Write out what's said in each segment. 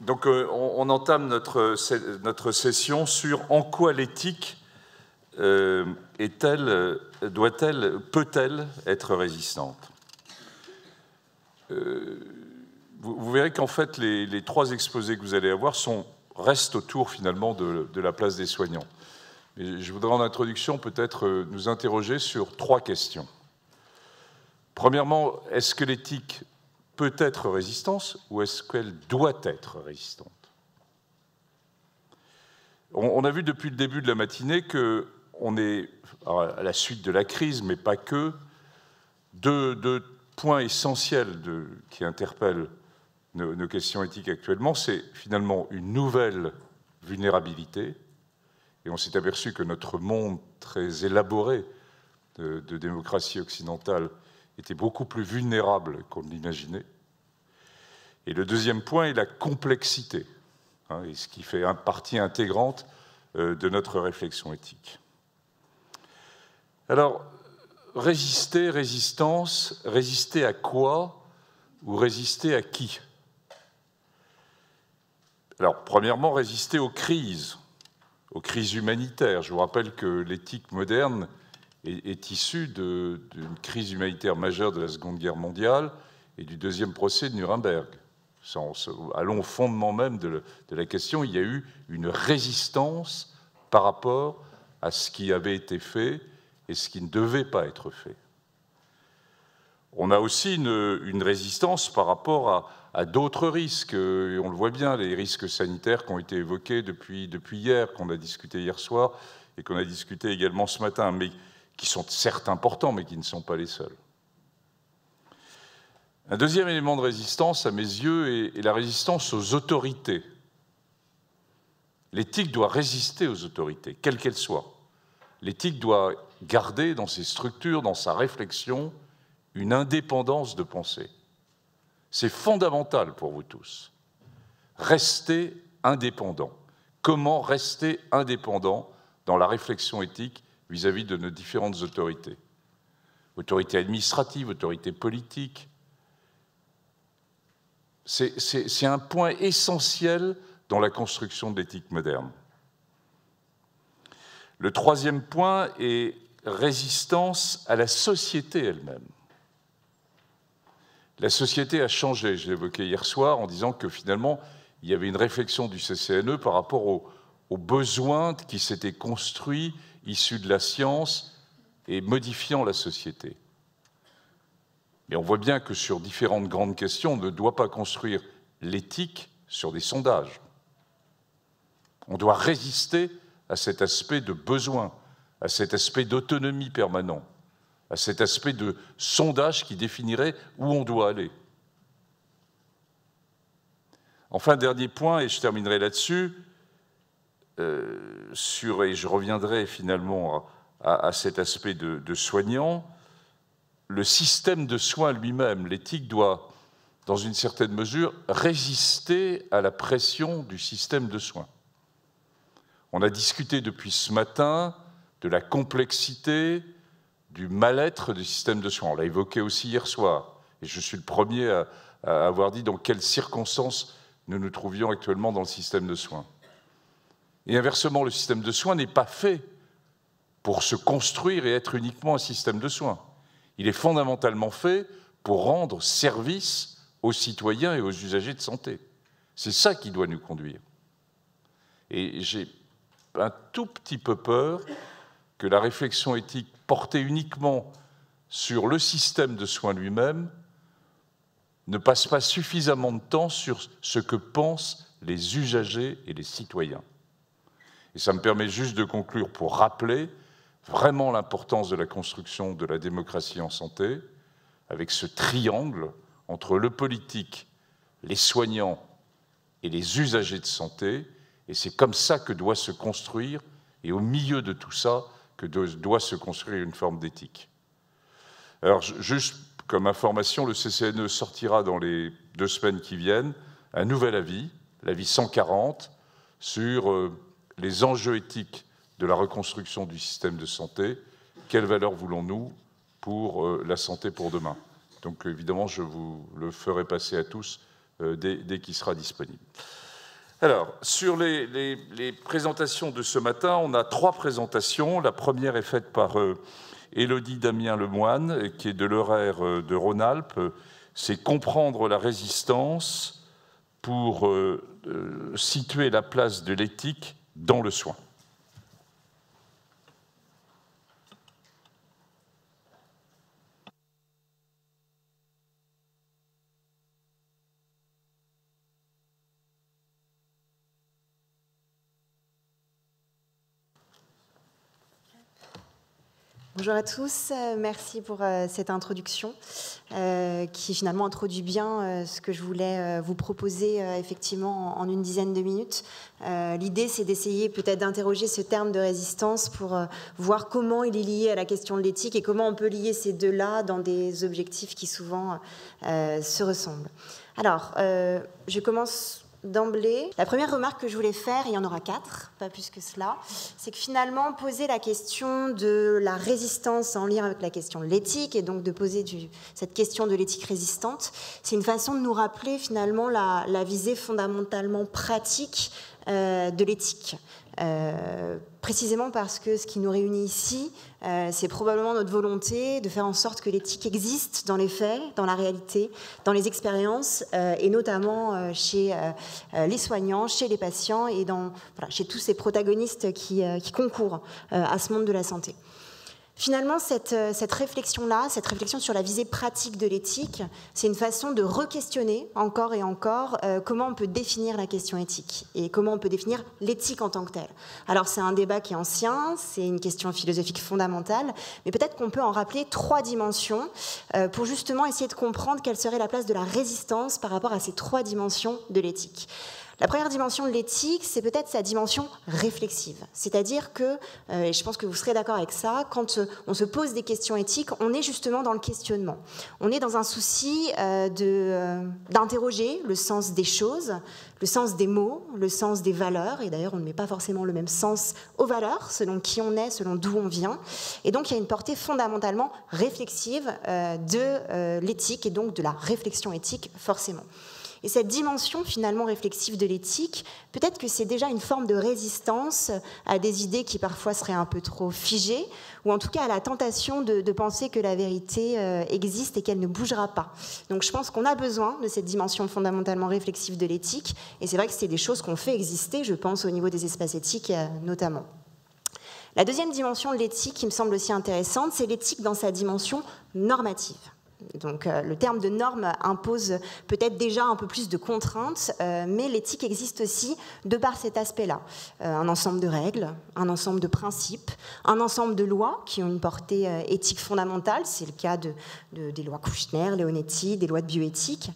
Donc on entame notre session sur en quoi l'éthique est-elle, doit-elle, peut-elle être résistante. Vous verrez qu'en fait les trois exposés que vous allez avoir restent autour finalement de la place des soignants. Et je voudrais en introduction peut-être nous interroger sur trois questions. Premièrement, est-ce que l'éthique peut être résistante ou est-ce qu'elle doit être résistante? On a vu depuis le début de la matinée qu'on est, à la suite de la crise, mais pas que, deux points essentiels qui interpellent nos questions éthiques actuellement, c'est finalement une nouvelle vulnérabilité, et on s'est aperçu que notre monde très élaboré de démocratie occidentale était beaucoup plus vulnérable qu'on ne l'imaginait. Et le deuxième point est la complexité, et ce qui fait partie intégrante de notre réflexion éthique. Alors, résistance, résister à quoi ou résister à qui? Alors, premièrement, résister aux crises humanitaires. Je vous rappelle que l'éthique moderne est issue d'une crise humanitaire majeure de la Seconde Guerre mondiale et du deuxième procès de Nuremberg. Allons au fondement même de la question, il y a eu une résistance par rapport à ce qui avait été fait et ce qui ne devait pas être fait. On a aussi une résistance par rapport à d'autres risques, et on le voit bien, les risques sanitaires qui ont été évoqués depuis hier, qu'on a discuté hier soir et qu'on a discuté également ce matin, mais qui sont certes importants, mais qui ne sont pas les seuls. Un deuxième élément de résistance, à mes yeux, est la résistance aux autorités. L'éthique doit résister aux autorités, quelles qu'elles soient. L'éthique doit garder dans ses structures, dans sa réflexion, une indépendance de pensée. C'est fondamental pour vous tous. Rester indépendant. Comment rester indépendant dans la réflexion éthique vis-à-vis de nos différentes autorités? Autorités administratives, autorités politiques. C'est un point essentiel dans la construction de l'éthique moderne. Le troisième point est résistance à la société elle-même. La société a changé, je l'évoquais hier soir, en disant que finalement, il y avait une réflexion du CCNE par rapport aux besoins qui s'étaient construits, issus de la science et modifiant la société. Mais on voit bien que sur différentes grandes questions, on ne doit pas construire l'éthique sur des sondages. On doit résister à cet aspect de besoin, à cet aspect d'autonomie permanent, à cet aspect de sondage qui définirait où on doit aller. Enfin, dernier point, et je terminerai là-dessus, et je reviendrai finalement à cet aspect de soignant, le système de soins lui-même, l'éthique doit, dans une certaine mesure, résister à la pression du système de soins. On a discuté depuis ce matin de la complexité, du mal-être du système de soins. On l'a évoqué aussi hier soir, et je suis le premier à avoir dit dans quelles circonstances nous nous trouvions actuellement dans le système de soins. Et inversement, le système de soins n'est pas fait pour se construire et être uniquement un système de soins. Il est fondamentalement fait pour rendre service aux citoyens et aux usagers de santé. C'est ça qui doit nous conduire. Et j'ai un tout petit peu peur que la réflexion éthique portée uniquement sur le système de soins lui-même ne passe pas suffisamment de temps sur ce que pensent les usagers et les citoyens. Et ça me permet juste de conclure pour rappeler vraiment l'importance de la construction de la démocratie en santé, avec ce triangle entre le politique, les soignants et les usagers de santé, et c'est comme ça que doit se construire, et au milieu de tout ça, que doit se construire une forme d'éthique. Alors, juste comme information, le CCNE sortira dans les 2 semaines qui viennent un nouvel avis, l'avis 140, sur les enjeux éthiques de la reconstruction du système de santé. Quelle valeur voulons-nous pour la santé pour demain? Donc évidemment, je vous le ferai passer à tous dès qu'il sera disponible. Alors, sur les présentations de ce matin, on a 3 présentations. La première est faite par Élodie Damien-Lemoine, qui est de l'horaire de Rhône-Alpes. C'est comprendre la résistance pour situer la place de l'éthique dans le soin. Bonjour à tous, merci pour cette introduction qui finalement introduit bien ce que je voulais vous proposer effectivement en une dizaine de minutes. L'idée, c'est d'essayer peut-être d'interroger ce terme de résistance pour voir comment il est lié à la question de l'éthique et comment on peut lier ces deux-là dans des objectifs qui souvent se ressemblent. Alors, je commence d'emblée. La première remarque que je voulais faire, il y en aura 4, pas plus que cela, c'est que finalement, poser la question de la résistance en lien avec la question de l'éthique, et donc de poser cette question de l'éthique résistante, c'est une façon de nous rappeler finalement la visée fondamentalement pratique de l'éthique. Précisément parce que ce qui nous réunit ici, c'est probablement notre volonté de faire en sorte que l'éthique existe dans les faits, dans la réalité, dans les expériences, et notamment chez les soignants, chez les patients et chez tous ces protagonistes qui concourent à ce monde de la santé. Finalement, cette réflexion-là, cette réflexion sur la visée pratique de l'éthique, c'est une façon de re-questionner encore et encore comment on peut définir la question éthique et comment on peut définir l'éthique en tant que telle. Alors, c'est un débat qui est ancien, c'est une question philosophique fondamentale, mais peut-être qu'on peut en rappeler 3 dimensions pour justement essayer de comprendre quelle serait la place de la résistance par rapport à ces 3 dimensions de l'éthique. La première dimension de l'éthique, c'est peut-être sa dimension réflexive. C'est-à-dire que, et je pense que vous serez d'accord avec ça, quand on se pose des questions éthiques, on est justement dans le questionnement. On est dans un souci d'interroger le sens des choses, le sens des mots, le sens des valeurs. Et d'ailleurs, on ne met pas forcément le même sens aux valeurs, selon qui on est, selon d'où on vient. Et donc, il y a une portée fondamentalement réflexive de l'éthique et donc de la réflexion éthique, forcément. Et cette dimension finalement réflexive de l'éthique, peut-être que c'est déjà une forme de résistance à des idées qui parfois seraient un peu trop figées, ou en tout cas à la tentation de penser que la vérité existe et qu'elle ne bougera pas. Donc je pense qu'on a besoin de cette dimension fondamentalement réflexive de l'éthique, et c'est vrai que c'est des choses qu'on fait exister, je pense, au niveau des espaces éthiques notamment. La deuxième dimension de l'éthique qui me semble aussi intéressante, c'est l'éthique dans sa dimension normative. Donc, le terme de norme impose peut-être déjà un peu plus de contraintes, mais l'éthique existe aussi de par cet aspect-là. Un ensemble de règles, un ensemble de principes, un ensemble de lois qui ont une portée éthique fondamentale, c'est le cas des lois Kouchner, Leonetti, des lois de bioéthique,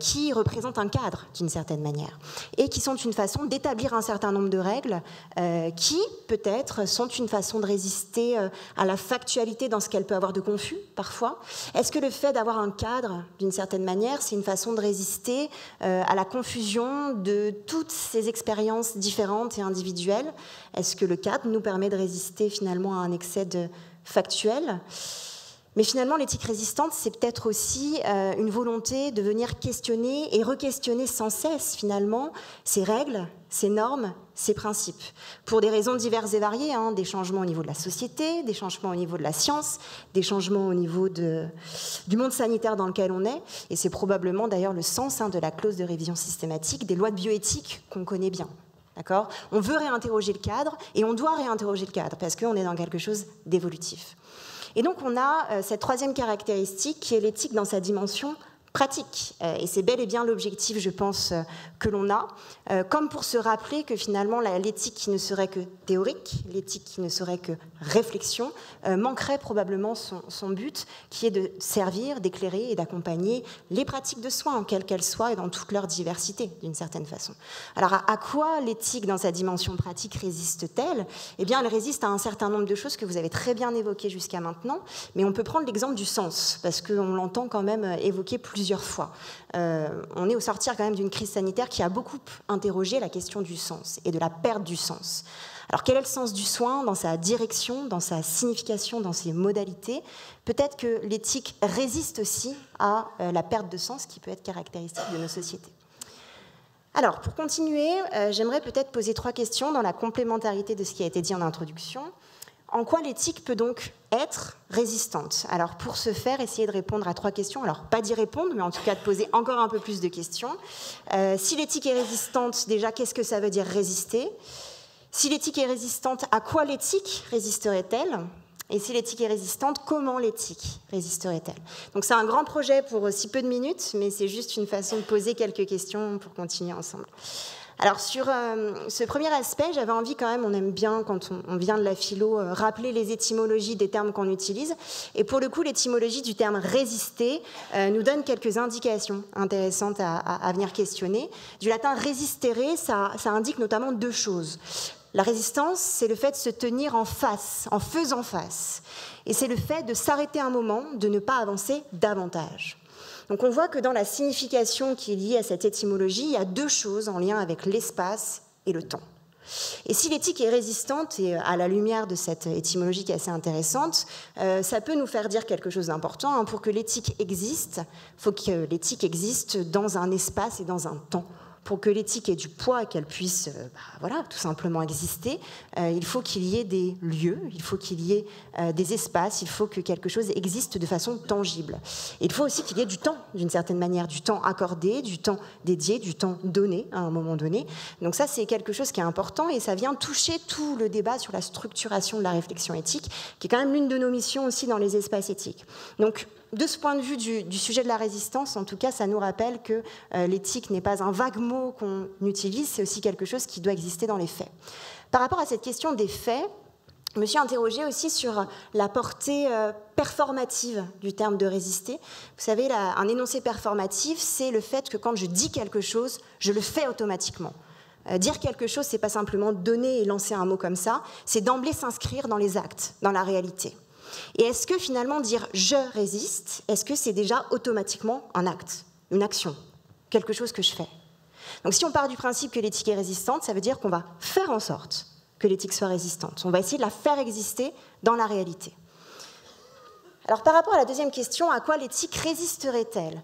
qui représentent un cadre d'une certaine manière, et qui sont une façon d'établir un certain nombre de règles qui, peut-être, sont une façon de résister à la factualité dans ce qu'elle peut avoir de confus, parfois. Est-ce que le fait d'avoir un cadre, d'une certaine manière, c'est une façon de résister à la confusion de toutes ces expériences différentes et individuelles? Est-ce que le cadre nous permet de résister finalement à un excès de factuel? Mais finalement, l'éthique résistante, c'est peut-être aussi une volonté de venir questionner et re-questionner sans cesse, finalement, ces règles, ces normes, ces principes, pour des raisons diverses et variées, des changements au niveau de la société, des changements au niveau de la science, des changements au niveau du monde sanitaire dans lequel on est, et c'est probablement d'ailleurs le sens de la clause de révision systématique des lois de bioéthique qu'on connaît bien. D'accord ? On veut réinterroger le cadre, et on doit réinterroger le cadre, parce qu'on est dans quelque chose d'évolutif. Et donc on a cette troisième caractéristique qui est l'éthique dans sa dimension pratique. Et c'est bel et bien l'objectif, je pense, que l'on a, comme pour se rappeler que finalement l'éthique qui ne serait que théorique, l'éthique qui ne serait que réflexion, manquerait probablement son but, qui est de servir, d'éclairer et d'accompagner les pratiques de soins, quelles qu'elles soient et dans toute leur diversité, d'une certaine façon. Alors à quoi l'éthique dans sa dimension pratique résiste-t-elle ? Eh bien, elle résiste à un certain nombre de choses que vous avez très bien évoquées jusqu'à maintenant, mais on peut prendre l'exemple du sens, parce qu'on l'entend quand même évoquer plusieurs fois. On est au sortir quand même d'une crise sanitaire qui a beaucoup interrogé la question du sens et de la perte du sens. Alors quel est le sens du soin dans sa direction, dans sa signification, dans ses modalités ? Peut-être que l'éthique résiste aussi à la perte de sens qui peut être caractéristique de nos sociétés. Alors, pour continuer, j'aimerais peut-être poser 3 questions dans la complémentarité de ce qui a été dit en introduction. En quoi l'éthique peut donc être résistante? Alors, pour ce faire, essayer de répondre à 3 questions. Alors, pas d'y répondre, mais en tout cas de poser encore un peu plus de questions. Si l'éthique est résistante, déjà, qu'est-ce que ça veut dire résister? Si l'éthique est résistante, à quoi l'éthique résisterait-elle? Et si l'éthique est résistante, comment l'éthique résisterait-elle? Donc c'est un grand projet pour si peu de minutes, mais c'est juste une façon de poser quelques questions pour continuer ensemble. Alors sur ce premier aspect, j'avais envie quand même, on aime bien quand on vient de la philo, rappeler les étymologies des termes qu'on utilise. Et pour le coup, l'étymologie du terme résister nous donne quelques indications intéressantes à venir questionner. Du latin resistere, ça indique notamment 2 choses. La résistance, c'est le fait de se tenir en face, en faisant face. Et c'est le fait de s'arrêter un moment, de ne pas avancer davantage. Donc on voit que dans la signification qui est liée à cette étymologie, il y a 2 choses en lien avec l'espace et le temps. Et si l'éthique est résistante, et à la lumière de cette étymologie qui est assez intéressante, ça peut nous faire dire quelque chose d'important. Pour que l'éthique existe, il faut que l'éthique existe dans un espace et dans un temps. Pour que l'éthique ait du poids et qu'elle puisse tout simplement exister, il faut qu'il y ait des lieux, il faut qu'il y ait des espaces, il faut que quelque chose existe de façon tangible. Et il faut aussi qu'il y ait du temps, d'une certaine manière, du temps accordé, du temps dédié, du temps donné à un moment donné. Donc ça, c'est quelque chose qui est important et ça vient toucher tout le débat sur la structuration de la réflexion éthique, qui est quand même l'une de nos missions aussi dans les espaces éthiques. Donc, de ce point de vue du sujet de la résistance, en tout cas, ça nous rappelle que l'éthique n'est pas un vague mot qu'on utilise, c'est aussi quelque chose qui doit exister dans les faits. Par rapport à cette question des faits, je me suis interrogée aussi sur la portée performative du terme de résister. Vous savez, un énoncé performatif, c'est le fait que quand je dis quelque chose, je le fais automatiquement. Dire quelque chose, c'est pas simplement donner et lancer un mot comme ça, c'est d'emblée s'inscrire dans les actes, dans la réalité. Et est-ce que finalement dire « je résiste », est-ce que c'est déjà automatiquement un acte, une action, quelque chose que je fais? Donc si on part du principe que l'éthique est résistante, ça veut dire qu'on va faire en sorte que l'éthique soit résistante. On va essayer de la faire exister dans la réalité. Alors par rapport à la deuxième question, à quoi l'éthique résisterait-elle?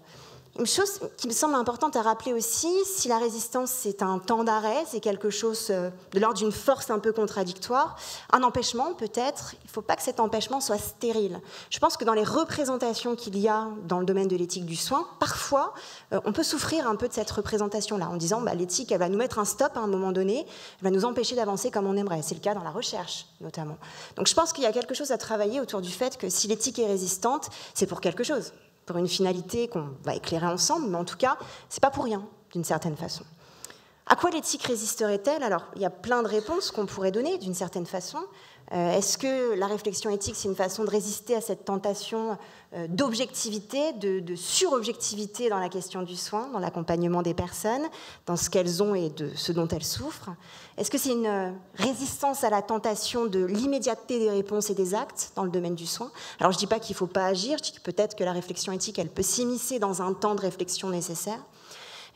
Une chose qui me semble importante à rappeler aussi, si la résistance c'est un temps d'arrêt, c'est quelque chose de l'ordre d'une force un peu contradictoire, un empêchement peut-être, il ne faut pas que cet empêchement soit stérile. Je pense que dans les représentations qu'il y a dans le domaine de l'éthique du soin, parfois on peut souffrir un peu de cette représentation-là, en disant l'éthique elle va nous mettre un stop à un moment donné, elle va nous empêcher d'avancer comme on aimerait. C'est le cas dans la recherche notamment. Donc je pense qu'il y a quelque chose à travailler autour du fait que si l'éthique est résistante, c'est pour quelque chose. Pour une finalité qu'on va éclairer ensemble, mais en tout cas, ce n'est pas pour rien, d'une certaine façon. À quoi l'éthique résisterait-elle? Alors, il y a plein de réponses qu'on pourrait donner, d'une certaine façon. Est-ce que la réflexion éthique, c'est une façon de résister à cette tentation d'objectivité, de surobjectivité dans la question du soin, dans l'accompagnement des personnes, dans ce qu'elles ont et de ce dont elles souffrent? Est-ce que c'est une résistance à la tentation de l'immédiateté des réponses et des actes dans le domaine du soin? Alors, je ne dis pas qu'il ne faut pas agir, je dis que peut-être que la réflexion éthique, elle peut s'immiscer dans un temps de réflexion nécessaire.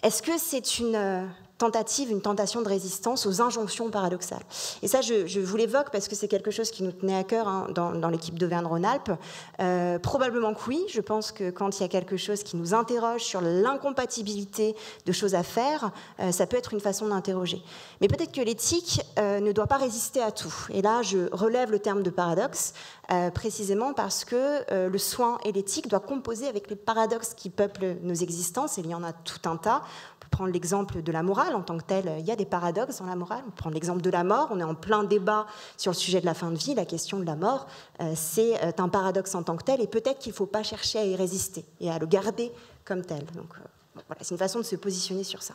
Est-ce que c'est une tentation de résistance aux injonctions paradoxales? Et ça, je vous l'évoque parce que c'est quelque chose qui nous tenait à cœur dans l'équipe d'Auvergne-Rhône-Alpes. Probablement que oui, je pense que quand il y a quelque chose qui nous interroge sur l'incompatibilité de choses à faire, ça peut être une façon d'interroger. Mais peut-être que l'éthique ne doit pas résister à tout. Et là, je relève le terme de paradoxe, précisément parce que le soin et l'éthique doivent composer avec les paradoxes qui peuplent nos existences, et il y en a tout un tas. On peut prendre l'exemple de la morale en tant que telle, il y a des paradoxes dans la morale. On peut prendre l'exemple de la mort, on est en plein débat sur le sujet de la fin de vie, la question de la mort, c'est un paradoxe en tant que tel, et peut-être qu'il ne faut pas chercher à y résister et à le garder comme tel. Donc voilà, c'est une façon de se positionner sur ça.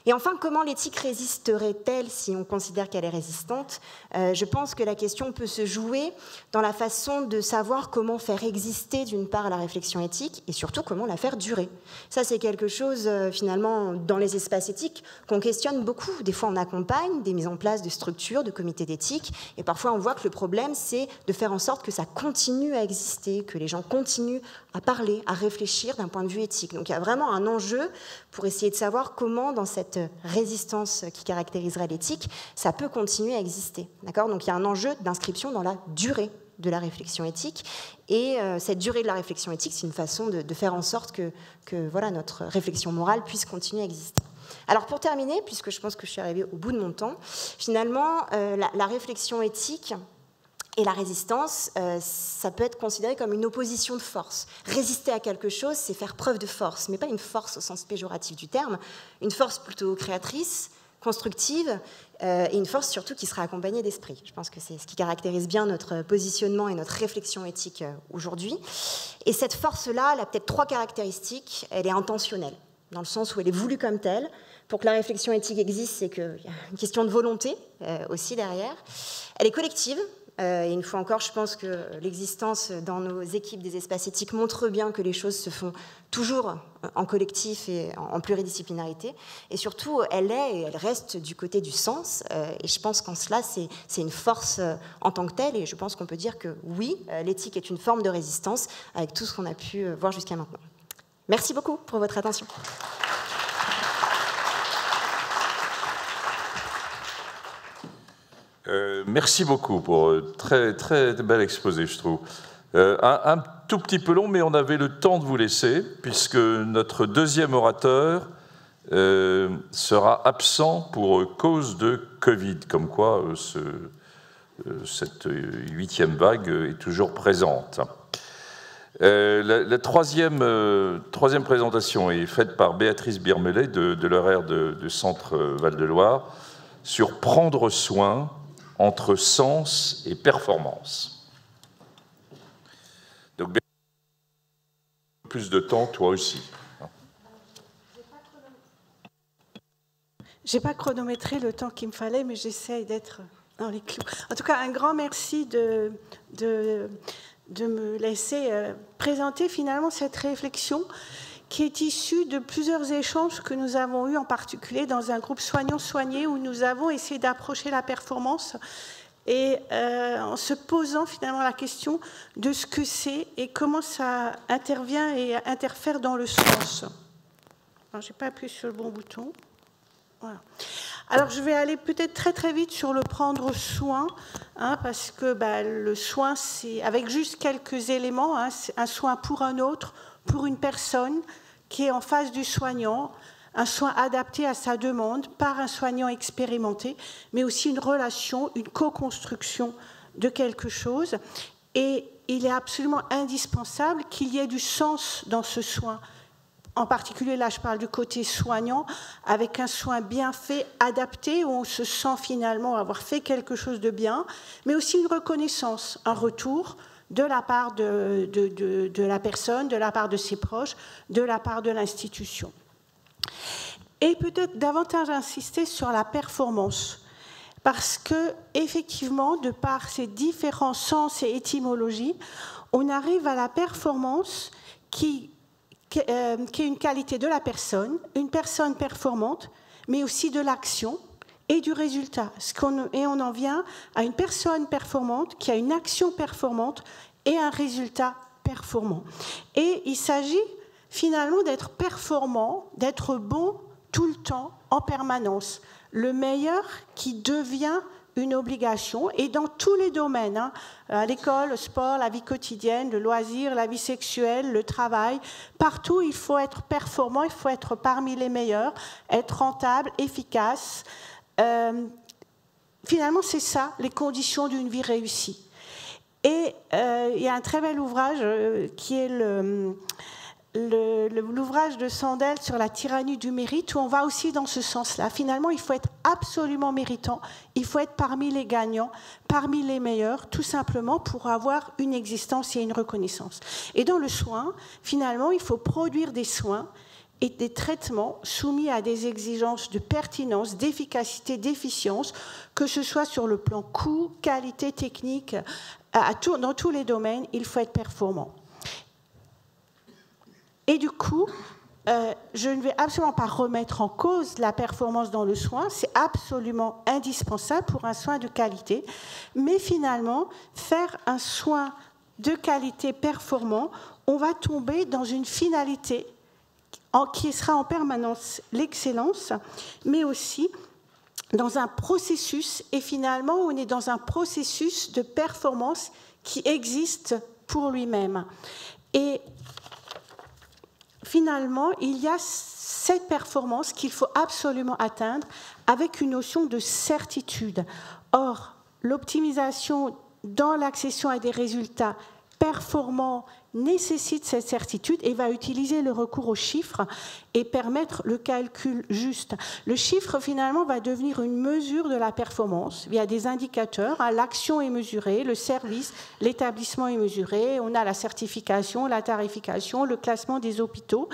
Et enfin, comment l'éthique résisterait-elle si on considère qu'elle est résistante? Je pense que la question peut se jouer dans la façon de savoir comment faire exister, d'une part, la réflexion éthique et surtout comment la faire durer. Ça, c'est quelque chose, finalement, dans les espaces éthiques qu'on questionne beaucoup. Des fois, on accompagne des mises en place de structures, de comités d'éthique, et parfois, on voit que le problème, c'est de faire en sorte que ça continue à exister, que les gens continuent à parler, à réfléchir d'un point de vue éthique. Donc, il y a vraiment un enjeu pour essayer de savoir comment, dans cette résistance qui caractériserait l'éthique, ça peut continuer à exister. D'accord ? Donc il y a un enjeu d'inscription dans la durée de la réflexion éthique. Et cette durée de la réflexion éthique, c'est une façon de faire en sorte que voilà, notre réflexion morale puisse continuer à exister. Alors pour terminer, puisque je pense que je suis arrivée au bout de mon temps, finalement, la réflexion éthique et la résistance, ça peut être considéré comme une opposition de force. Résister à quelque chose, c'est faire preuve de force, mais pas une force au sens péjoratif du terme, une force plutôt créatrice, constructive, et une force surtout qui sera accompagnée d'esprit. Je pense que c'est ce qui caractérise bien notre positionnement et notre réflexion éthique aujourd'hui. Et cette force-là, elle a peut-être 3 caractéristiques. Elle est intentionnelle, dans le sens où elle est voulue comme telle. Pour que la réflexion éthique existe, c'est qu'il y a une question de volonté aussi derrière. Elle est collective. Et une fois encore, je pense que l'existence dans nos équipes des espaces éthiques montre bien que les choses se font toujours en collectif et en pluridisciplinarité. Et surtout, elle est et elle reste du côté du sens. Et je pense qu'en cela, c'est une force en tant que telle. Et je pense qu'on peut dire que oui, l'éthique est une forme de résistance avec tout ce qu'on a pu voir jusqu'à maintenant. Merci beaucoup pour votre attention. Merci beaucoup pour très, très bel exposé, je trouve. Un tout petit peu long, mais on avait le temps de vous laisser, puisque notre deuxième orateur sera absent pour cause de Covid, comme quoi cette 8e vague est toujours présente. La troisième présentation est faite par Béatrice Birmelet de l'horaire de Centre Val-de-Loire sur prendre soin entre sens et performance. Donc, plus de temps, toi aussi. Je n'ai pas chronométré le temps qu'il me fallait, mais j'essaie d'être dans les clous. En tout cas, un grand merci de me laisser présenter finalement cette réflexion qui est issue de plusieurs échanges que nous avons eus, en particulier dans un groupe soignants-soignés, où nous avons essayé d'approcher la performance et en se posant finalement la question de ce que c'est et comment ça intervient et interfère dans le sens. Je n'ai pas appuyé sur le bon bouton. Voilà. Alors, je vais aller peut-être très très vite sur le prendre soin, parce que le soin, c'est avec juste quelques éléments, c'est un soin pour un autre, pour une personne qui est en face du soignant, un soin adapté à sa demande par un soignant expérimenté, mais aussi une relation, une co-construction de quelque chose. Et il est absolument indispensable qu'il y ait du sens dans ce soin. En particulier, là, je parle du côté soignant, avec un soin bien fait, adapté, où on se sent finalement avoir fait quelque chose de bien, mais aussi une reconnaissance, un retour de la part de la personne, de la part de ses proches, de la part de l'institution. Et peut-être davantage insister sur la performance, parce que, effectivement, de par ces différents sens et étymologies, on arrive à la performance qui est une qualité de la personne, une personne performante, mais aussi de l'action et du résultat. Et on en vient à une personne performante qui a une action performante et un résultat performant. Et il s'agit finalement d'être performant, d'être bon tout le temps, en permanence. Le meilleur qui devient une obligation, et dans tous les domaines, à l'école, le sport, la vie quotidienne, le loisir, la vie sexuelle, le travail, partout il faut être performant, il faut être parmi les meilleurs, être rentable, efficace. Finalement, c'est ça, les conditions d'une vie réussie. Et il y a un très bel ouvrage qui est l'ouvrage de Sandel sur la tyrannie du mérite, où on va aussi dans ce sens-là. Finalement, il faut être absolument méritant, il faut être parmi les gagnants, parmi les meilleurs, tout simplement pour avoir une existence et une reconnaissance. Et dans le soin, finalement, il faut produire des soins et des traitements soumis à des exigences de pertinence, d'efficacité, d'efficience, que ce soit sur le plan coût, qualité, technique, dans tous les domaines, il faut être performant. Et du coup, je ne vais absolument pas remettre en cause la performance dans le soin, c'est absolument indispensable pour un soin de qualité, mais finalement, faire un soin de qualité performant, on va tomber dans une finalité qui sera en permanence l'excellence, mais aussi dans un processus, et finalement, on est dans un processus de performance qui existe pour lui-même. Et finalement, il y a cette performance qu'il faut absolument atteindre avec une notion de certitude. Or, l'optimisation dans l'accession à des résultats performants nécessite cette certitude et va utiliser le recours aux chiffres et permettre le calcul juste. Le chiffre, finalement, va devenir une mesure de la performance via des indicateurs. L'action est mesurée, le service, l'établissement est mesuré, on a la certification, la tarification, le classement des hôpitaux.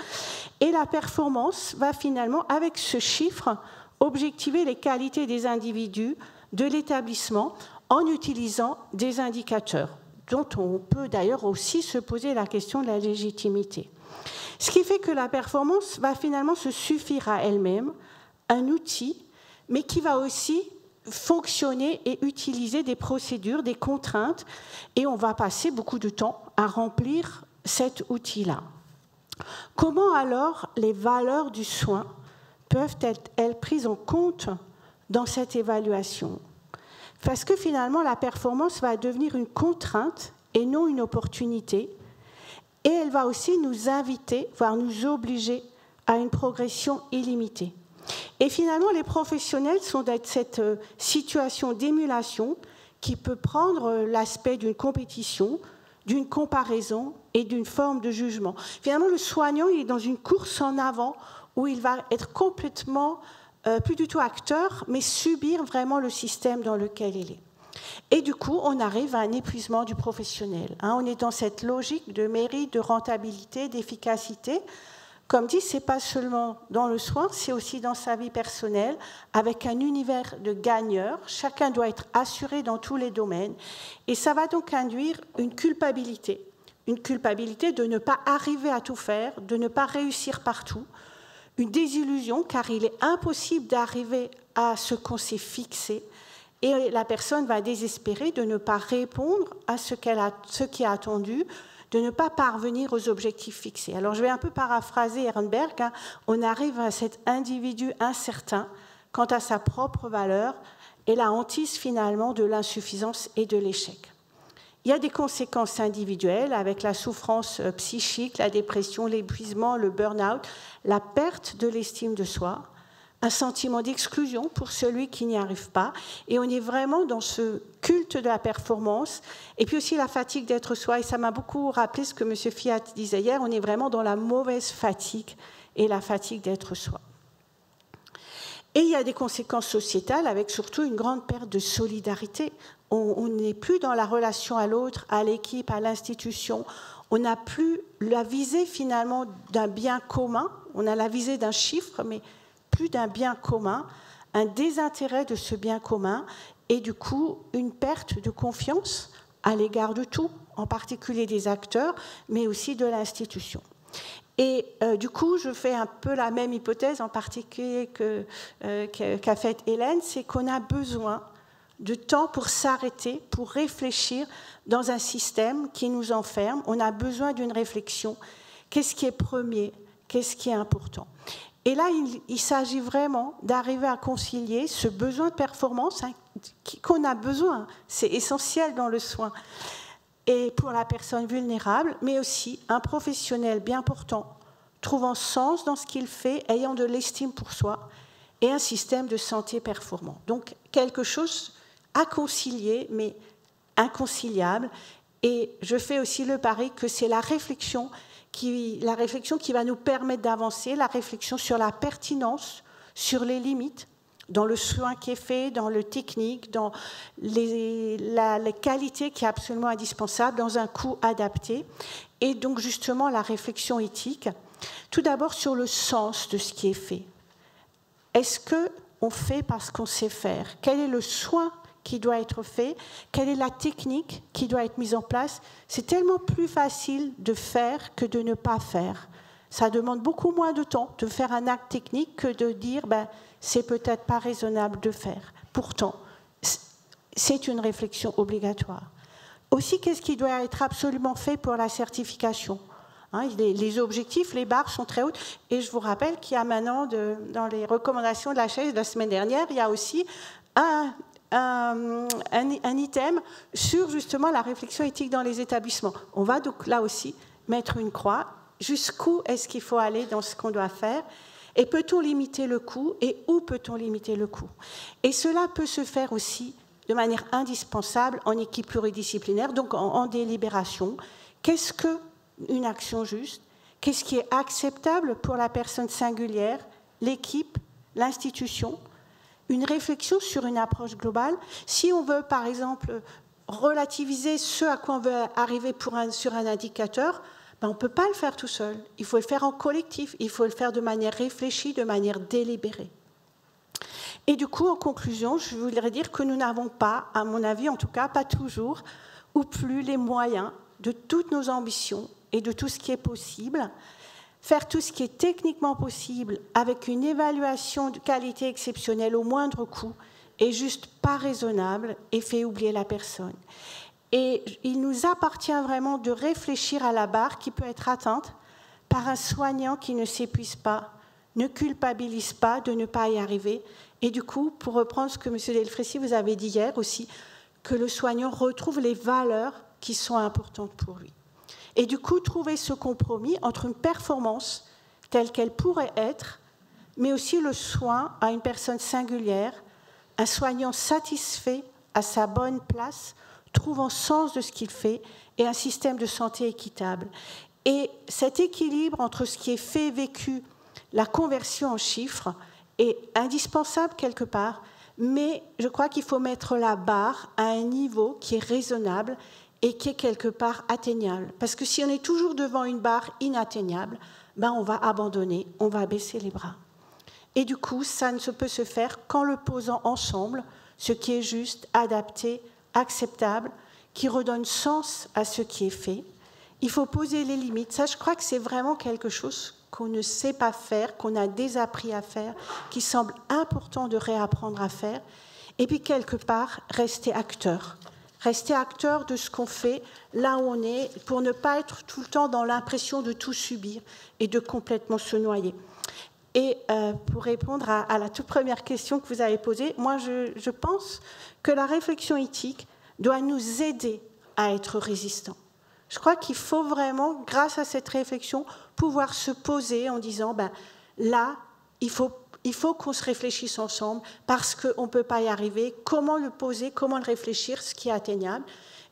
Et la performance va finalement, avec ce chiffre, objectiver les qualités des individus, de l'établissement, en utilisant des indicateurs, dont on peut d'ailleurs aussi se poser la question de la légitimité. Ce qui fait que la performance va finalement se suffire à elle-même, un outil, mais qui va aussi fonctionner et utiliser des procédures, des contraintes, et on va passer beaucoup de temps à remplir cet outil-là. Comment alors les valeurs du soin peuvent être, elles, prises en compte dans cette évaluation ? Parce que finalement, la performance va devenir une contrainte et non une opportunité. Et elle va aussi nous inviter, voire nous obliger à une progression illimitée. Et finalement, les professionnels sont dans cette situation d'émulation qui peut prendre l'aspect d'une compétition, d'une comparaison et d'une forme de jugement. Finalement, le soignant il est dans une course en avant où il va être complètement plus du tout acteur, mais subir vraiment le système dans lequel il est. Et du coup, on arrive à un épuisement du professionnel. On est dans cette logique de mérite, de rentabilité, d'efficacité. Comme dit, ce n'est pas seulement dans le soin, c'est aussi dans sa vie personnelle, avec un univers de gagneurs. Chacun doit être assuré dans tous les domaines. Et ça va donc induire une culpabilité de ne pas arriver à tout faire, de ne pas réussir partout, une désillusion, car il est impossible d'arriver à ce qu'on s'est fixé, et la personne va désespérer de ne pas répondre à ce qui est attendu, de ne pas parvenir aux objectifs fixés. Alors je vais un peu paraphraser Ehrenberg, on arrive à cet individu incertain quant à sa propre valeur et la hantise finalement de l'insuffisance et de l'échec. Il y a des conséquences individuelles avec la souffrance psychique, la dépression, l'épuisement, le burn-out, la perte de l'estime de soi, un sentiment d'exclusion pour celui qui n'y arrive pas. Et on est vraiment dans ce culte de la performance. Et puis aussi la fatigue d'être soi. Et ça m'a beaucoup rappelé ce que M. Fiat disait hier. On est vraiment dans la mauvaise fatigue et la fatigue d'être soi. Et il y a des conséquences sociétales avec surtout une grande perte de solidarité. On n'est plus dans la relation à l'autre, à l'équipe, à l'institution. On n'a plus la visée finalement d'un bien commun. On a la visée d'un chiffre, mais plus d'un bien commun, un désintérêt de ce bien commun et du coup une perte de confiance à l'égard de tout, en particulier des acteurs, mais aussi de l'institution. Et du coup, je fais un peu la même hypothèse, en particulier qu'a faite Hélène, c'est qu'on a besoin de temps pour s'arrêter, pour réfléchir dans un système qui nous enferme. On a besoin d'une réflexion. Qu'est-ce qui est premier? Qu'est-ce qui est important? Et là, il s'agit vraiment d'arriver à concilier ce besoin de performance qu'on a besoin, c'est essentiel dans le soin, et pour la personne vulnérable, mais aussi un professionnel bien portant, trouvant sens dans ce qu'il fait, ayant de l'estime pour soi, et un système de santé performant. Donc, quelque chose à concilier, mais inconciliable. Et je fais aussi le pari que c'est la réflexion qui va nous permettre d'avancer, la réflexion sur la pertinence, sur les limites, dans le soin qui est fait, dans le technique, dans les qualités qui est absolument indispensable, dans un coût adapté. Et donc justement la réflexion éthique, tout d'abord sur le sens de ce qui est fait. Est-ce qu'on fait parce qu'on sait faire? Quel est le soin qui doit être fait? Quelle est la technique qui doit être mise en place? C'est tellement plus facile de faire que de ne pas faire. Ça demande beaucoup moins de temps de faire un acte technique que de dire c'est peut-être pas raisonnable de faire. Pourtant, c'est une réflexion obligatoire. Aussi, qu'est-ce qui doit être absolument fait pour la certification? Les objectifs, les barres sont très hautes. Et je vous rappelle qu'il y a maintenant, dans les recommandations de la HAS de la semaine dernière, il y a aussi un item sur justement la réflexion éthique dans les établissements. On va donc là aussi mettre une croix Jusqu'où est-ce qu'il faut aller dans ce qu'on doit faire? Et peut-on limiter le coût? Et où peut-on limiter le coût? Et cela peut se faire aussi de manière indispensable en équipe pluridisciplinaire, donc en délibération. Qu'est-ce qu'une action juste? Qu'est-ce qui est acceptable pour la personne singulière, l'équipe, l'institution? Une réflexion sur une approche globale. Si on veut, par exemple, relativiser ce à quoi on veut arriver sur un indicateur, on ne peut pas le faire tout seul. Il faut le faire en collectif, il faut le faire de manière réfléchie, de manière délibérée. Et du coup, en conclusion, je voudrais dire que nous n'avons pas, à mon avis, en tout cas, pas toujours, ou plus les moyens de toutes nos ambitions et de tout ce qui est possible. Faire tout ce qui est techniquement possible avec une évaluation de qualité exceptionnelle au moindre coût est juste pas raisonnable et fait oublier la personne. Et il nous appartient vraiment de réfléchir à la barre qui peut être atteinte par un soignant qui ne s'épuise pas, ne culpabilise pas de ne pas y arriver. Et du coup, pour reprendre ce que M. Delfraissy vous avait dit hier aussi, que le soignant retrouve les valeurs qui sont importantes pour lui. Et du coup, trouver ce compromis entre une performance telle qu'elle pourrait être, mais aussi le soin à une personne singulière, un soignant satisfait à sa bonne place, trouvant sens de ce qu'il fait, et un système de santé équitable. Et cet équilibre entre ce qui est fait et vécu, la conversion en chiffres, est indispensable quelque part, mais je crois qu'il faut mettre la barre à un niveau qui est raisonnable et qui est quelque part atteignable. Parce que si on est toujours devant une barre inatteignable, on va abandonner, on va baisser les bras. Et du coup, ça ne peut se faire qu'en le posant ensemble, ce qui est juste, adapté, acceptable, qui redonne sens à ce qui est fait. Il faut poser les limites. Ça, je crois que c'est vraiment quelque chose qu'on ne sait pas faire, qu'on a désappris à faire, qui semble important de réapprendre à faire. Et puis, quelque part, rester acteur. Rester acteur de ce qu'on fait, là où on est, pour ne pas être tout le temps dans l'impression de tout subir et de complètement se noyer. Et pour répondre à la toute première question que vous avez posée, moi, je pense que la réflexion éthique doit nous aider à être résistants. Je crois qu'il faut vraiment, grâce à cette réflexion, pouvoir se poser en disant, là, il faut qu'on se réfléchisse ensemble parce qu'on ne peut pas y arriver. Comment le poser, comment le réfléchir, ce qui est atteignable.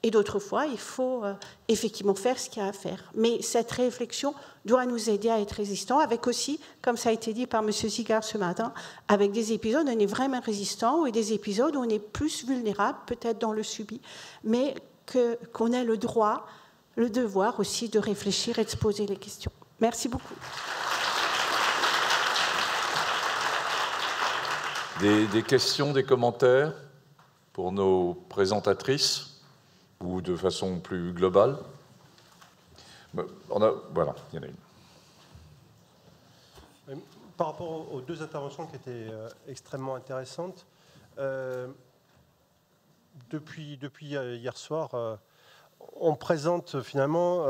Et d'autres fois, il faut effectivement faire ce qu'il y a à faire. Mais cette réflexion doit nous aider à être résistants, avec aussi, comme ça a été dit par M. Zigard ce matin, avec des épisodes où on est vraiment résistant et des épisodes où on est plus vulnérable, peut-être dans le subi, mais qu'on ait le droit, le devoir aussi de réfléchir et de se poser les questions. Merci beaucoup. Des questions, des commentaires pour nos présentatrices ou de façon plus globale? Voilà, il y en a une. Par rapport aux deux interventions qui étaient extrêmement intéressantes, depuis hier soir, on présente finalement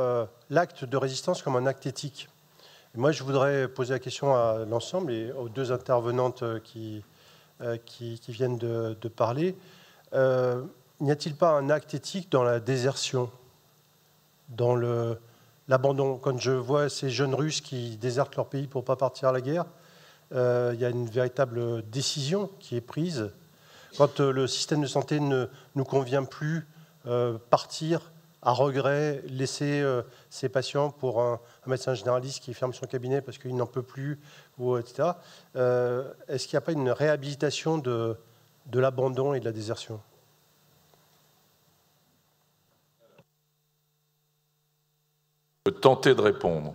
l'acte de résistance comme un acte éthique. Et moi, je voudrais poser la question à l'ensemble et aux deux intervenantes qui viennent de parler. N'y a-t-il pas un acte éthique dans la désertion, dans l'abandon? Quand je vois ces jeunes Russes qui désertent leur pays pour ne pas partir à la guerre, il y a une véritable décision qui est prise. Quand le système de santé ne nous convient plus, partir à regret, laisser ses patients pour un médecin généraliste qui ferme son cabinet parce qu'il n'en peut plus, etc. Est-ce qu'il n'y a pas une réhabilitation de l'abandon et de la désertion? Tenter de répondre.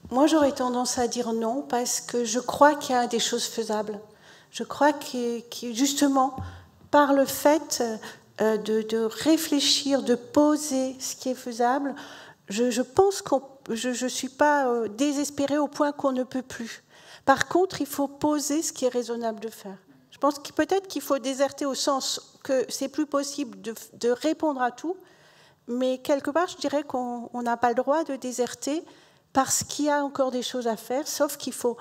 Moi, j'aurais tendance à dire non, parce que je crois qu'il y a des choses faisables. Je crois que justement, par le fait de réfléchir, de poser ce qui est faisable, je pense que je ne suis pas désespérée au point qu'on ne peut plus. Par contre, il faut poser ce qui est raisonnable de faire. Je pense que peut-être qu'il faut déserter au sens que c'est plus possible de répondre à tout, mais quelque part, je dirais qu'on n'a pas le droit de déserter parce qu'il y a encore des choses à faire, sauf qu'il faut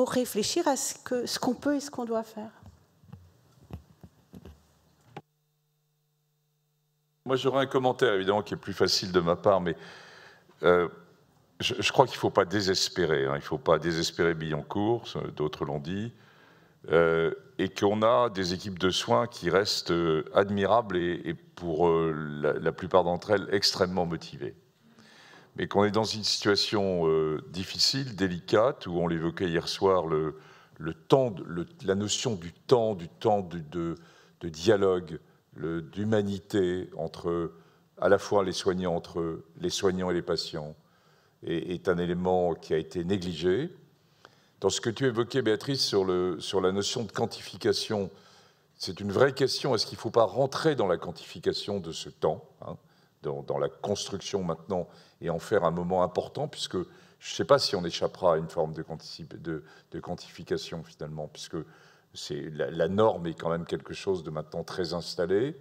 réfléchir à ce qu'on peut et ce qu'on doit faire. Moi, j'aurais un commentaire, évidemment, qui est plus facile de ma part, mais je crois qu'il ne faut pas désespérer. Hein, il ne faut pas désespérer Billancourt, d'autres l'ont dit, et qu'on a des équipes de soins qui restent admirables et pour la plupart d'entre elles, extrêmement motivées. Mais qu'on est dans une situation difficile, délicate, où on l'évoquait hier soir, la notion du temps de dialogue, d'humanité entre à la fois les soignants, entre les soignants et les patients, est un élément qui a été négligé. Dans ce que tu évoquais, Béatrice, sur la notion de quantification, c'est une vraie question. Est-ce qu'il ne faut pas rentrer dans la quantification de ce temps, hein, dans la construction maintenant, et en faire un moment important, puisque je ne sais pas si on échappera à une forme de quantification, finalement, puisque la norme est quand même quelque chose de maintenant très installé.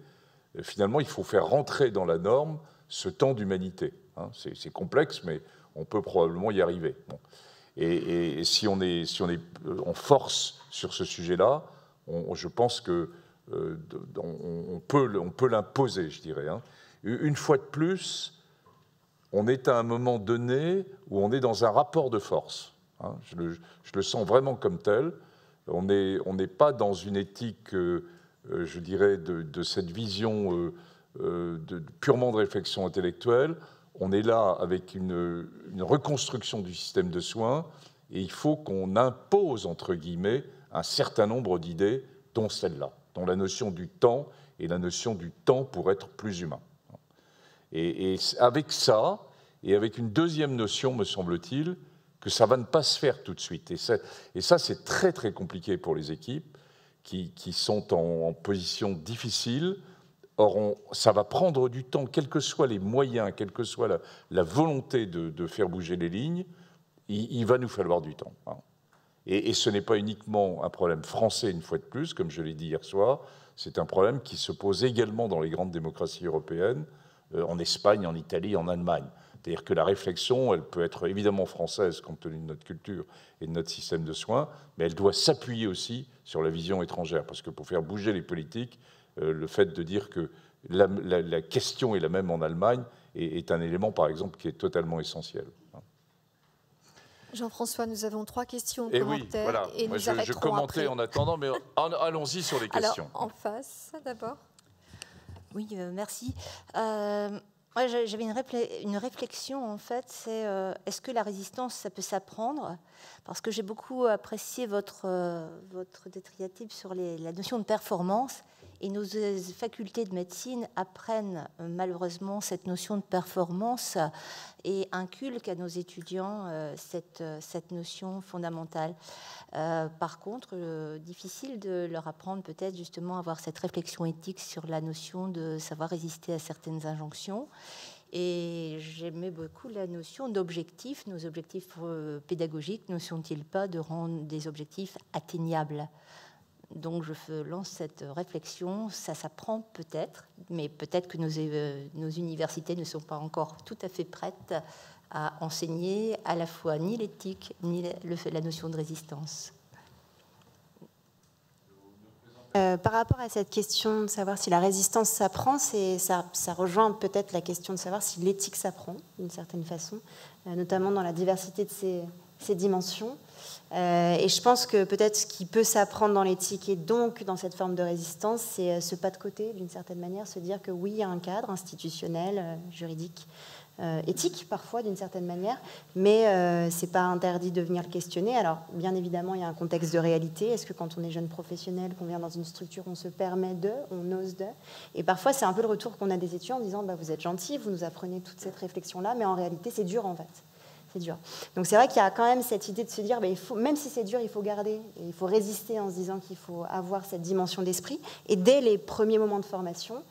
Et finalement, il faut faire rentrer dans la norme ce temps d'humanité. Hein. C'est complexe, mais on peut probablement y arriver. Bon. Et si on est en force sur ce sujet-là, je pense que on peut l'imposer, je dirais. Hein. Une fois de plus, on est à un moment donné où on est dans un rapport de force. Hein. Je le sens vraiment comme tel. On n'est pas dans une éthique, je dirais, de cette vision purement de réflexion intellectuelle. On est là avec une reconstruction du système de soins et il faut qu'on impose, entre guillemets, un certain nombre d'idées, dont celle-là, dont la notion du temps et la notion du temps pour être plus humain. Et avec ça, et avec une deuxième notion, me semble-t-il, que ça va ne pas se faire tout de suite. Et ça, c'est très, très compliqué pour les équipes qui sont en position difficile. Or, ça va prendre du temps, quels que soient les moyens, quelle que soit la volonté de faire bouger les lignes, il va nous falloir du temps. Hein. Et ce n'est pas uniquement un problème français, une fois de plus, comme je l'ai dit hier soir, c'est un problème qui se pose également dans les grandes démocraties européennes, en Espagne, en Italie, en Allemagne. C'est-à-dire que la réflexion, elle peut être évidemment française, compte tenu de notre culture et de notre système de soins, mais elle doit s'appuyer aussi sur la vision étrangère, parce que pour faire bouger les politiques, le fait de dire que la question est la même en Allemagne est un élément, par exemple, qui est totalement essentiel. Jean-François, nous avons 3 questions et commentaires. Oui, voilà. Et moi, nous je commentais en attendant, mais allons-y sur les questions. Alors, en face, d'abord. Oui, merci. Moi, j'avais une réflexion, en fait, c'est est-ce que la résistance, ça peut s'apprendre? Parce que j'ai beaucoup apprécié votre détriative sur la notion de performance. Et nos facultés de médecine apprennent malheureusement cette notion de performance et inculquent à nos étudiants cette notion fondamentale. Par contre, difficile de leur apprendre peut-être justement à avoir cette réflexion éthique sur la notion de savoir résister à certaines injonctions. Et j'aimais beaucoup la notion d'objectifs. Nos objectifs pédagogiques ne sont-ils pas de rendre des objectifs atteignables ? Donc je lance cette réflexion, ça s'apprend peut-être, mais peut-être que nos universités ne sont pas encore tout à fait prêtes à enseigner à la fois ni l'éthique, ni la notion de résistance. Par rapport à cette question de savoir si la résistance s'apprend, ça rejoint peut-être la question de savoir si l'éthique s'apprend d'une certaine façon, notamment dans la diversité de ces dimensions. Et je pense que peut-être ce qui peut s'apprendre dans l'éthique et donc dans cette forme de résistance, c'est ce pas de côté, d'une certaine manière, se dire que oui, il y a un cadre institutionnel, juridique, éthique parfois d'une certaine manière, mais c'est pas interdit de venir le questionner. Alors bien évidemment, il y a un contexte de réalité. Est-ce que quand on est jeune professionnel, qu'on vient dans une structure, on se permet on ose et parfois c'est un peu le retour qu'on a des étudiants en disant bah, vous êtes gentils, vous nous apprenez toute cette réflexion-là, mais en réalité c'est dur en fait. C'est dur. Donc c'est vrai qu'il y a quand même cette idée de se dire, même si c'est dur, il faut garder, et il faut résister en se disant qu'il faut avoir cette dimension d'esprit. Et dès les premiers moments de formation,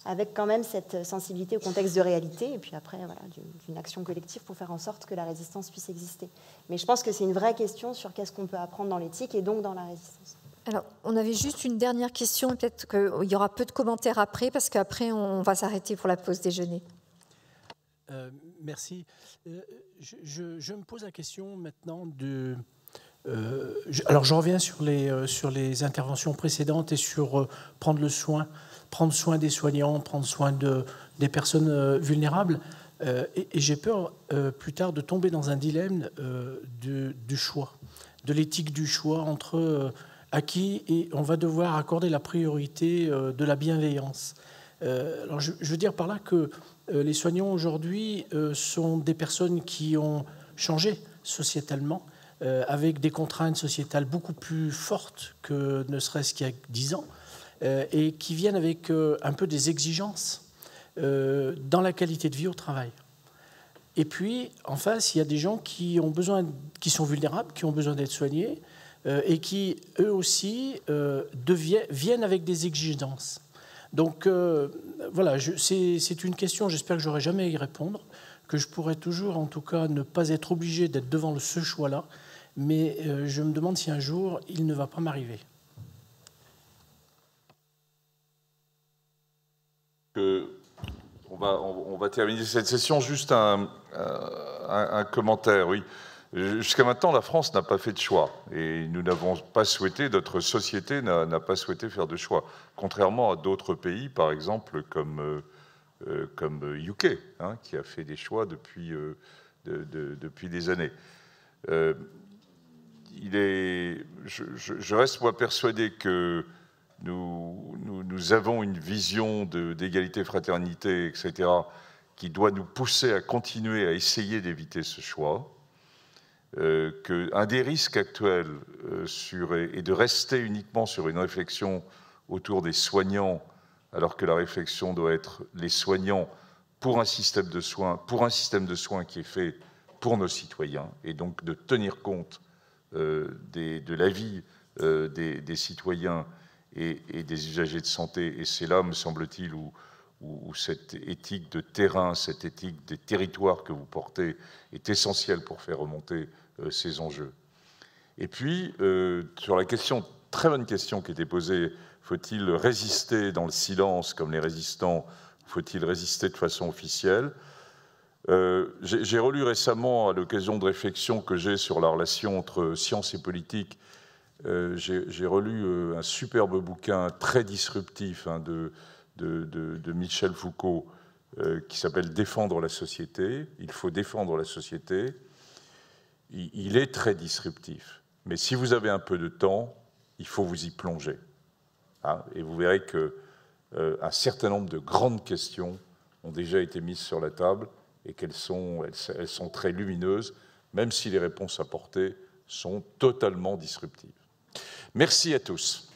avec quand même cette sensibilité au contexte de réalité, et puis après, voilà, d'une action collective pour faire en sorte que la résistance puisse exister. Mais je pense que c'est une vraie question sur qu'est-ce qu'on peut apprendre dans l'éthique et donc dans la résistance. Alors, on avait juste une dernière question, peut-être qu'il y aura peu de commentaires après, parce qu'après, on va s'arrêter pour la pause déjeuner. Merci. Je me pose la question maintenant de... alors je reviens sur les interventions précédentes et sur prendre le soin prendre soin des soignants, prendre soin des personnes vulnérables. Et j'ai peur plus tard de tomber dans un dilemme du choix, de l'éthique du choix entre à qui et on va devoir accorder la priorité de la bienveillance. Alors je veux dire par là que les soignants aujourd'hui sont des personnes qui ont changé sociétalement, avec des contraintes sociétales beaucoup plus fortes que ne serait-ce qu'il y a 10 ans, et qui viennent avec un peu des exigences dans la qualité de vie au travail. Et puis, en face, il y a des gens qui sont vulnérables, qui ont besoin d'être soignés, et qui, eux aussi, viennent avec des exigences. Donc, voilà, c'est une question, j'espère que je n'aurai jamais à y répondre, que je pourrai toujours, en tout cas, ne pas être obligé d'être devant ce choix-là, mais je me demande si un jour, il ne va pas m'arriver. On va terminer cette session. Juste un commentaire, oui. Jusqu'à maintenant, la France n'a pas fait de choix. Et nous n'avons pas souhaité, notre société n'a pas souhaité faire de choix. Contrairement à d'autres pays, par exemple, comme UK, hein, qui a fait des choix depuis des années. Je reste, moi, persuadé que nous avons une vision d'égalité, fraternité, etc., qui doit nous pousser à continuer à essayer d'éviter ce choix. Qu'un des risques actuels est de rester uniquement sur une réflexion autour des soignants, alors que la réflexion doit être les soignants pour un système de soins qui est fait pour nos citoyens, et donc de tenir compte de la vie des citoyens et des usagers de santé. Et c'est là, me semble-t-il, où cette éthique de terrain, cette éthique des territoires que vous portez est essentielle pour faire remonter ces enjeux. Et puis, sur la question, très bonne question qui était posée, faut-il résister dans le silence comme les résistants, faut-il résister de façon officielle? J'ai relu récemment, à l'occasion de réflexions que j'ai sur la relation entre science et politique, j'ai relu un superbe bouquin très disruptif, hein, de Michel Foucault, qui s'appelle « Défendre la société ». Il faut défendre la société. Il est très disruptif. Mais si vous avez un peu de temps, il faut vous y plonger. Hein, et vous verrez qu'un certain nombre de grandes questions ont déjà été mises sur la table et elles sont très lumineuses, même si les réponses apportées sont totalement disruptives. Merci à tous.